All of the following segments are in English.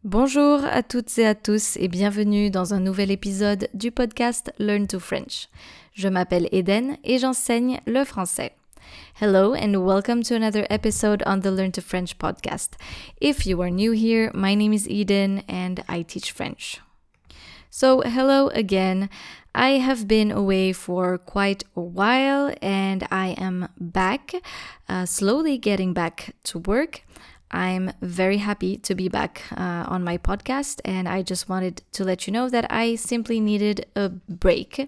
Bonjour à toutes et à tous et bienvenue dans un nouvel épisode du podcast Learn to French. Je m'appelle Eden et j'enseigne le français. Hello and welcome to another episode on the Learn to French podcast. If you are new here, my name is Eden and I teach French. So hello again. I have been away for quite a while and I am back, slowly getting back to work. I'm very happy to be back on my podcast, and I just wanted to let you know that I simply needed a break.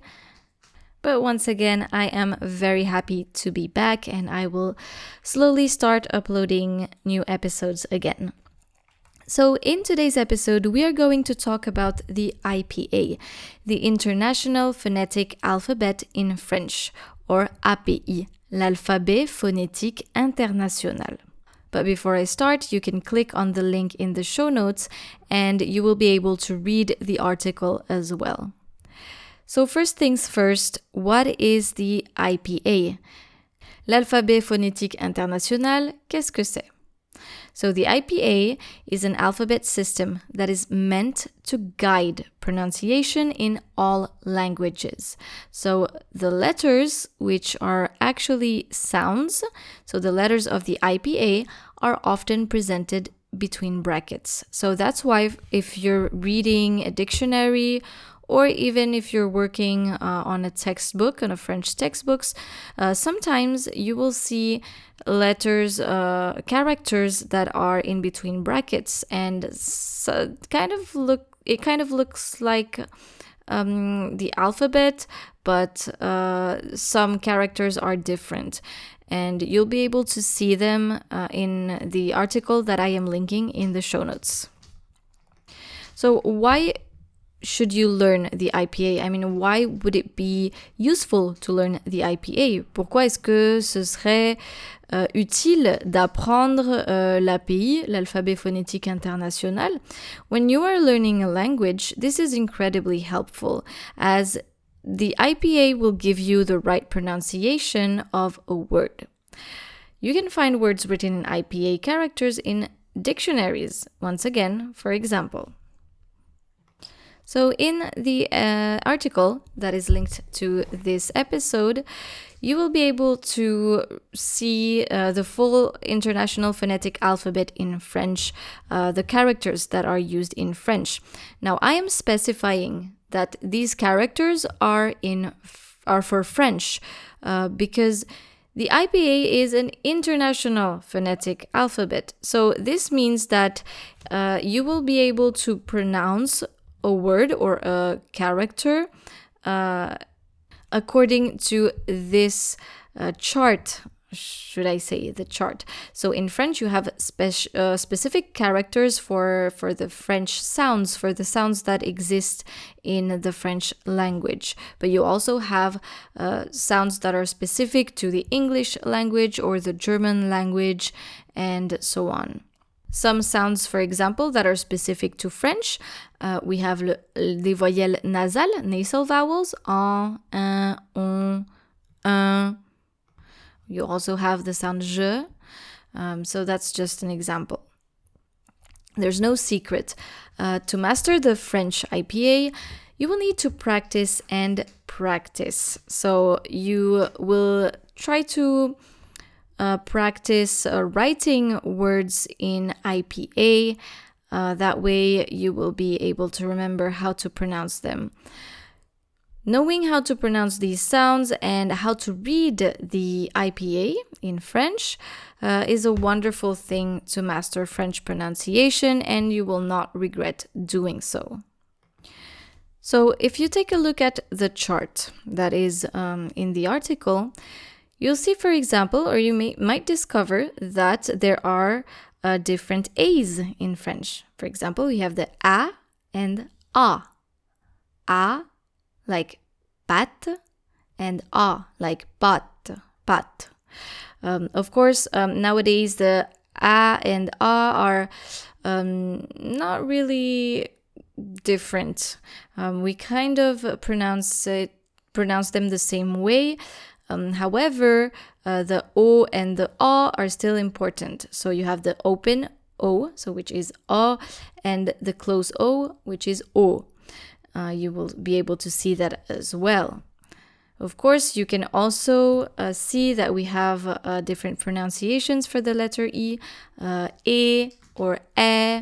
But once again, I am very happy to be back, and I will slowly start uploading new episodes again. So in today's episode, we are going to talk about the IPA, the International Phonetic Alphabet in French, or API, l'alphabet phonétique international. But before I start, you can click on the link in the show notes and you will be able to read the article as well. So first things first, what is the IPA? L'alphabet phonétique international, qu'est-ce que c'est? So the IPA is an alphabet system that is meant to guide pronunciation in all languages. So the letters, which are actually sounds, so the letters of the IPA are often presented between brackets. So that's why if you're reading a dictionary or even if you're working on a textbook, on a French textbooks, sometimes you will see letters, characters that are in between brackets, and it kind of looks like the alphabet, but some characters are different. And you'll be able to see them in the article that I am linking in the show notes. So why should you learn the IPA? I mean, why would it be useful to learn the IPA? Pourquoi est-ce que ce serait utile d'apprendre l'API, l'alphabet phonétique international? When you are learning a language, this is incredibly helpful as the IPA will give you the right pronunciation of a word. You can find words written in IPA characters in dictionaries, once again, for example. So in the article that is linked to this episode, you will be able to see the full International Phonetic Alphabet in French, the characters that are used in French. Now, I am specifying that these characters are for French because the IPA is an international phonetic alphabet. So this means that you will be able to pronounce a word or a character according to this chart, should I say, the chart. So in French, you have specific characters for the French sounds, for the sounds that exist in the French language. But you also have sounds that are specific to the English language or the German language, and so on. Some sounds, for example, that are specific to French, we have les voyelles nasales, nasal vowels, en, un, on, un. You also have the sound je, so that's just an example. There's no secret. To master the French IPA, you will need to practice and practice. So you will try to practice writing words in IPA. That way you will be able to remember how to pronounce them. Knowing how to pronounce these sounds and how to read the IPA in French is a wonderful thing to master French pronunciation, and you will not regret doing so. So if you take a look at the chart that is in the article, you'll see, for example, or you might discover that there are different A's in French. For example, you have the A and A. A like pat and A like pat. Of course, nowadays the A and A are not really different. We kind of pronounce them the same way. However, the O and the A are still important. So you have the open O, so which is O, and the close O, which is O. You will be able to see that as well. Of course, you can also see that we have different pronunciations for the letter E, or E.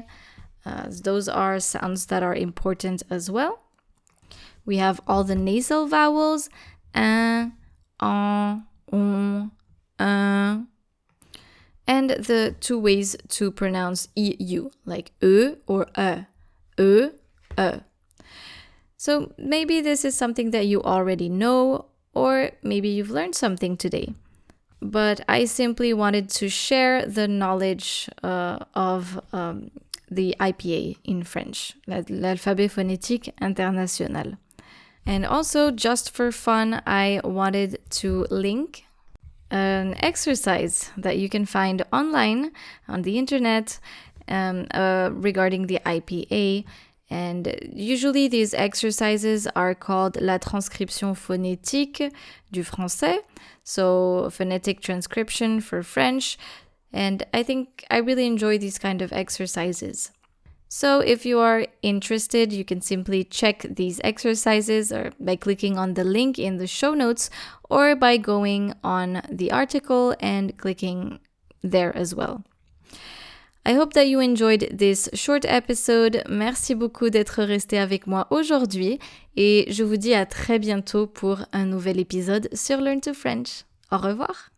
Those are sounds that are important as well. We have all the nasal vowels, un, on, and the two ways to pronounce EU, like E or E. E, E. So maybe this is something that you already know, or maybe you've learned something today. But I simply wanted to share the knowledge of the IPA in French, l'alphabet phonétique international. And also, just for fun, I wanted to link an exercise that you can find online on the internet regarding the IPA. And usually these exercises are called la transcription phonétique du français, so phonetic transcription for French. And I think I really enjoy these kind of exercises. So if you are interested, you can simply check these exercises or by clicking on the link in the show notes or by going on the article and clicking there as well. I hope that you enjoyed this short episode. Merci beaucoup d'être resté avec moi aujourd'hui et je vous dis à très bientôt pour un nouvel épisode sur Learn to French. Au revoir!